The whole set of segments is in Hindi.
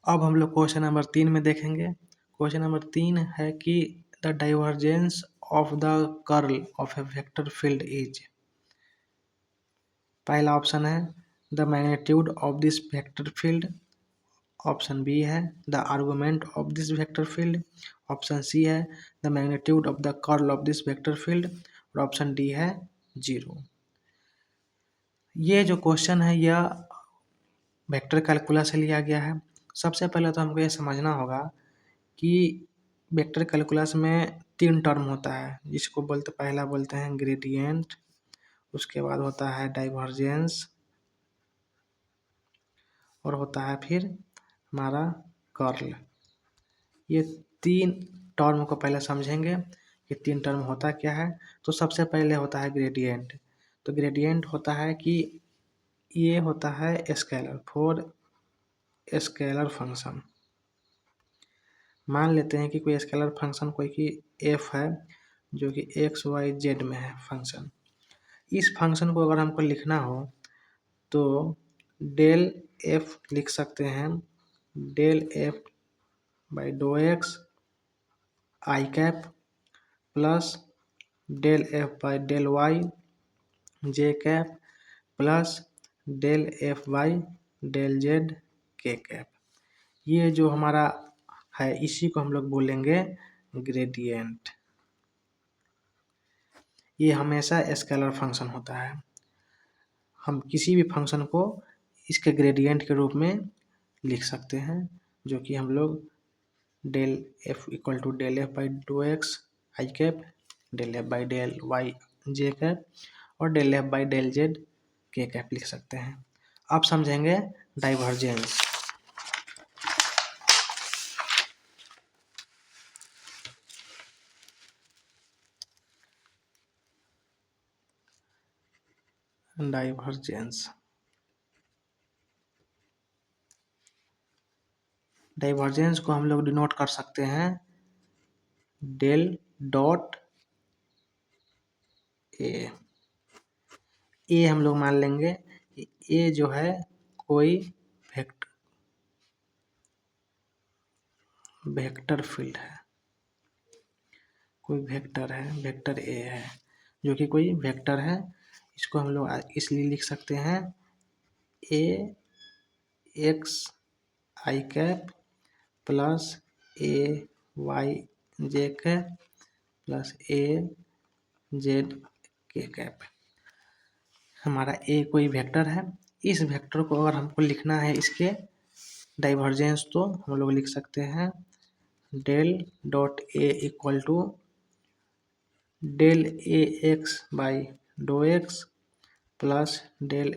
अब हम लोग क्वेश्चन नंबर 3 में देखेंगे। क्वेश्चन नंबर 3 है कि the divergence of the curl of a vector field is. पहला ऑप्शन है the magnitude of this vector field, option b है the argument of this vector field, option c है the magnitude of the curl of this vector field और ऑप्शन डी है 0। ये जो क्वेश्चन है यह वेक्टर कैलकुलस से लिया गया है। सबसे पहले तो हमको ये समझना होगा कि वेक्टर कैलकुलस में 3 टर्म होता है, जिसको पहला बोलते हैं ग्रेडियंट, उसके बाद होता है डाइवर्जेंस और होता है फिर हमारा कर्ल। ये 3 टर्म को पहले समझेंगे कि 3 टर्म होता क्या है। तो सबसे पहले होता है ग्रेडियंट। तो ग्रेडियंट होता है कि ये होता है स्केलर फॉर स्केलर फंक्शन। मान लेते हैं कि कोई स्केलर फंक्शन कोई कि एफ है जो कि एक्स वाई जेड में है फंक्शन। इस फंक्शन को अगर हमको लिखना हो तो डेल एफ लिख सकते हैं, del f by dough x i cap plus del f by del y j cap plus del f by del z k cap. ये जो हमारा है इसी को हम लोग बोलेंगे ग्रेडियंट। ये हमेशा स्केलर फंक्शन होता है। हम किसी भी फंक्शन को इसके ग्रेडियंट के रूप में लिख सकते हैं, जो कि हम लोग del f equal to del f by dough x i cap, del f by del y j cap और del f by del z k cap लिख सकते हैं। अब समझेंगे डाइवर्जेंस। डाइवर्जेंस डाइवर्जेंस को हम लोग डिनोट कर सकते हैं डेल डॉट ए। ए हम लोग मान लेंगे ए जो है कोई वेक्टर फील्ड है, कोई वेक्टर है, वेक्टर ए है जो कि कोई वेक्टर है। इसको हम लोग इसलिए लिख सकते हैं ए x i cap plus A Y j cap plus A Z k cap. हमारा ए कोई वेक्टर है, इस वेक्टर को अगर हमको लिखना है इसके डाइवर्जेंस तो हम लोग लिख सकते हैं del dot A equal to del A x by dough x plus del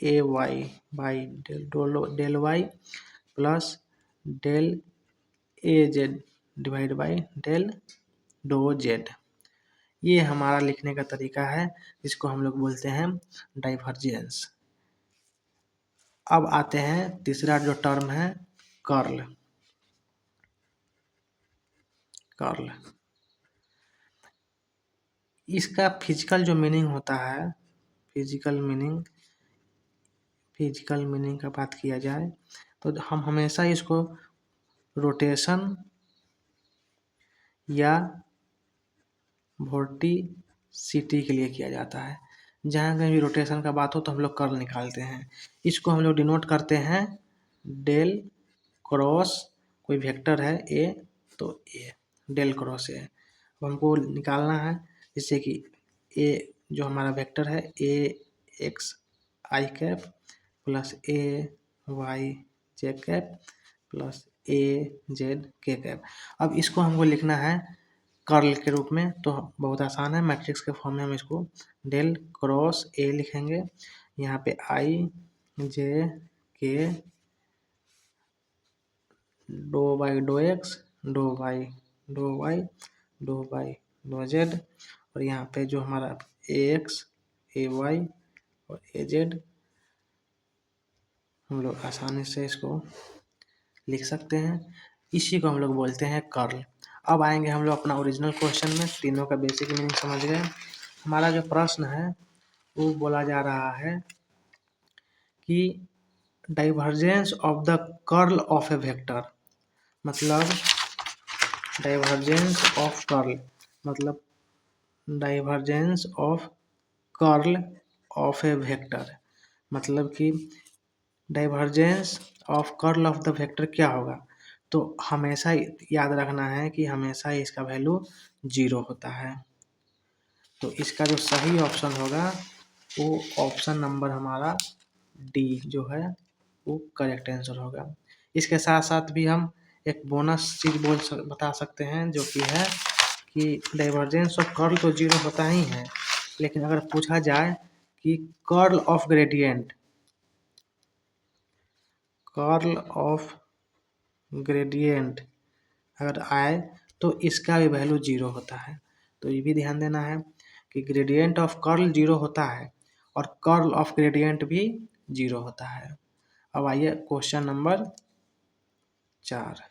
A y by del y plus del A z divide by del do z. ये हमारा लिखने का तरीका है, जिसको हम लोग बोलते हैं डाइवर्जेंस। अब आते हैं तीसरा जो टर्म है कर्ल। कर्ल इसका फिजिकल जो मीनिंग होता है, फिजिकल मीनिंग का बात किया जाए तो हम हमेशा इसको रोटेशन या वोर्टिसिटी के लिए किया जाता है। जहाँ कहीं भी रोटेशन का बात हो तो हम लोग कर्ल निकालते हैं। इसको हम लोग डिनोट करते हैं डेल क्रॉस कोई वेक्टर है ए तो ए डेल क्रॉस ए। अब हमको निकालना है जिससे कि ए जो हमारा वेक्टर है ए x i cap plus A Y j cap plus A Z k cap. अब इसको हमको लिखना है कर्ल के रूप में, तो बहुत आसान है। मैट्रिक्स के फॉर्म में हम इसको डेल क्रॉस ए लिखेंगे। यहाँ पे आई जे के डो बाई डो एक्स डो बाई डो वाई डो बाई डो जेड और यहाँ पे जो हमारा ए एक्स ए वाई और ए जेड हम लोग आसानी से इसको लिख सकते हैं। इसी को हम लोग बोलते हैं कर्ल। अब आएंगे हम लोग अपना ओरिजिनल क्वेश्चन में। तीनों का बेसिक मीनिंग समझ गए। हमारा जो प्रश्न है वो बोला जा रहा है कि divergence of the curl of a vector, मतलब डाइवर्जेंस ऑफ कर्ल, मतलब divergence of curl of a vector, मतलब कि divergence of curl of the vector क्या होगा। तो हमेशा याद रखना है कि हमेशा इसका वैल्यू 0 होता है। तो इसका जो सही ऑप्शन होगा वो ऑप्शन नंबर हमारा डी जो है वो करेक्ट आंसर होगा। इसके साथ साथ भी हम एक बोनस चीज़ बता सकते हैं, जो कि है कि डाइवर्जेंस ऑफ कर्ल तो 0 होता ही है, लेकिन अगर पूछा जाए कि curl of gradient, curl of gradient अगर आए तो इसका भी वैल्यू 0 होता है। तो ये भी ध्यान देना है कि ग्रेडियंट ऑफ कर्ल 0 होता है और कर्ल ऑफ ग्रेडियंट भी 0 होता है। अब आइए क्वेश्चन नंबर 4।